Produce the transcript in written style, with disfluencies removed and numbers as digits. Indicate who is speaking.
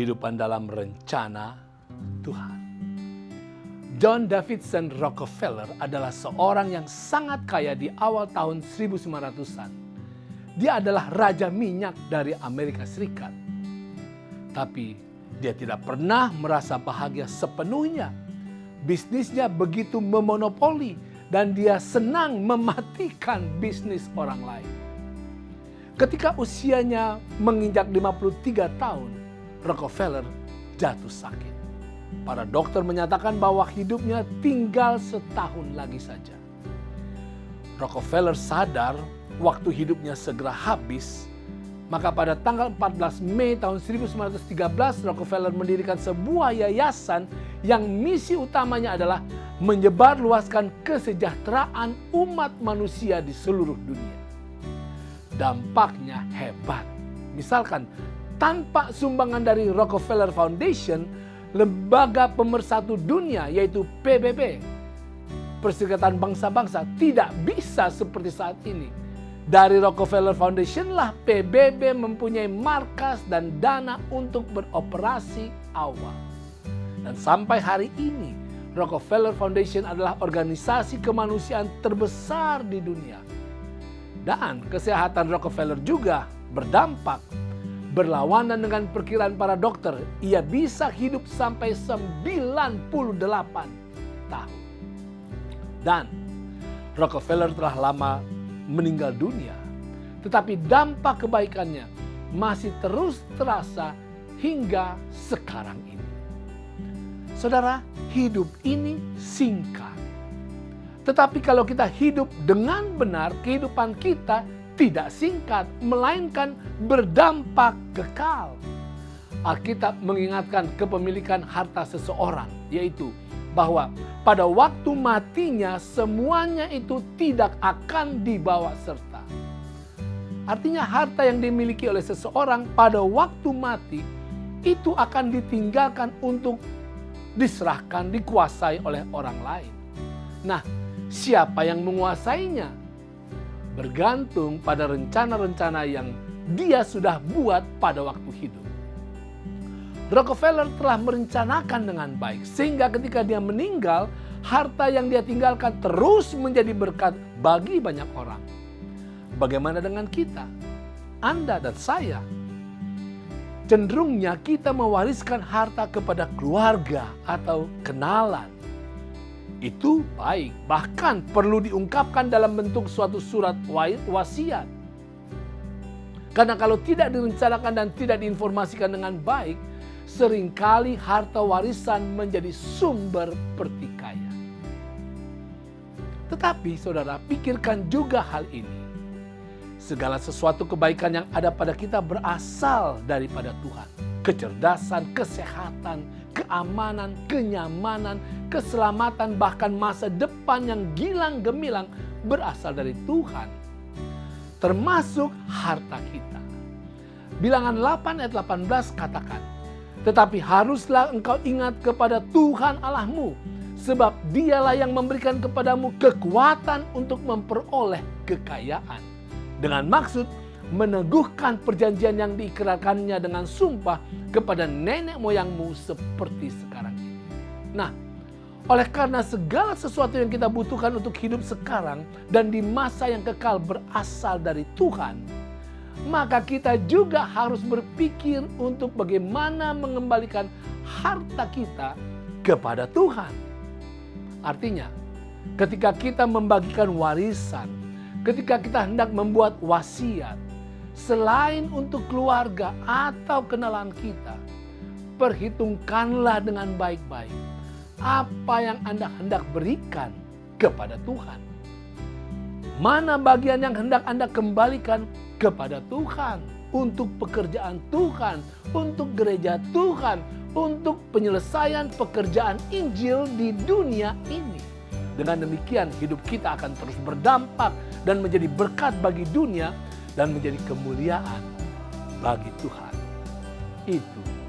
Speaker 1: Kehidupan dalam rencana Tuhan. John Davidson Rockefeller adalah seorang yang sangat kaya di awal tahun 1900-an. Dia adalah raja minyak dari Amerika Serikat. Tapi dia tidak pernah merasa bahagia sepenuhnya. Bisnisnya begitu memonopoli dan dia senang mematikan bisnis orang lain. Ketika usianya menginjak 53 tahun, Rockefeller jatuh sakit. Para dokter menyatakan bahwa hidupnya tinggal setahun lagi saja. Rockefeller sadar waktu hidupnya segera habis. Maka pada tanggal 14 Mei tahun 1913, Rockefeller mendirikan sebuah yayasan yang misi utamanya adalah menyebarluaskan kesejahteraan umat manusia di seluruh dunia. Dampaknya hebat. Misalkan, tanpa sumbangan dari Rockefeller Foundation, lembaga pemersatu dunia yaitu PBB, Perserikatan Bangsa-Bangsa, tidak bisa seperti saat ini. Dari Rockefeller Foundation lah PBB mempunyai markas dan dana untuk beroperasi awal. Dan sampai hari ini, Rockefeller Foundation adalah organisasi kemanusiaan terbesar di dunia. Dan kesehatan Rockefeller juga berdampak. Berlawanan dengan perkiraan para dokter, ia bisa hidup sampai 98 tahun. Dan Rockefeller telah lama meninggal dunia, tetapi dampak kebaikannya masih terus terasa hingga sekarang ini. Saudara, hidup ini singkat. Tetapi kalau kita hidup dengan benar, kehidupan kita tidak singkat, melainkan berdampak kekal. Alkitab mengingatkan kepemilikan harta seseorang, yaitu bahwa pada waktu matinya semuanya itu tidak akan dibawa serta. Artinya harta yang dimiliki oleh seseorang pada waktu mati itu akan ditinggalkan untuk diserahkan, dikuasai oleh orang lain. Nah, siapa yang menguasainya? Bergantung pada rencana-rencana yang dia sudah buat pada waktu hidup. Rockefeller telah merencanakan dengan baik, sehingga ketika dia meninggal, harta yang dia tinggalkan terus menjadi berkat bagi banyak orang. Bagaimana dengan kita? Anda dan saya. Cenderungnya kita mewariskan harta kepada keluarga atau kenalan. Itu baik, bahkan perlu diungkapkan dalam bentuk suatu surat wasiat. Karena kalau tidak direncanakan dan tidak diinformasikan dengan baik, seringkali harta warisan menjadi sumber pertikaian. Tetapi saudara, pikirkan juga hal ini. Segala sesuatu kebaikan yang ada pada kita berasal daripada Tuhan. Kecerdasan, kesehatan, keamanan, kenyamanan, keselamatan, bahkan masa depan yang gilang gemilang berasal dari Tuhan. Termasuk harta kita. Bilangan 8 ayat 18 katakan, tetapi haruslah engkau ingat kepada Tuhan Allahmu, sebab dialah yang memberikan kepadamu kekuatan untuk memperoleh kekayaan. Dengan maksud meneguhkan perjanjian yang diikrarkannya dengan sumpah kepada nenek moyangmu seperti sekarang ini. Nah, oleh karena segala sesuatu yang kita butuhkan untuk hidup sekarang dan di masa yang kekal berasal dari Tuhan, maka kita juga harus berpikir untuk bagaimana mengembalikan harta kita kepada Tuhan. Artinya, ketika kita membagikan warisan, ketika kita hendak membuat wasiat, selain untuk keluarga atau kenalan kita, perhitungkanlah dengan baik-baik apa yang Anda hendak berikan kepada Tuhan. Mana bagian yang hendak Anda kembalikan kepada Tuhan, untuk pekerjaan Tuhan, untuk gereja Tuhan, untuk penyelesaian pekerjaan Injil di dunia ini. Dengan demikian hidup kita akan terus berdampak dan menjadi berkat bagi dunia dan menjadi kemuliaan bagi Tuhan. Itu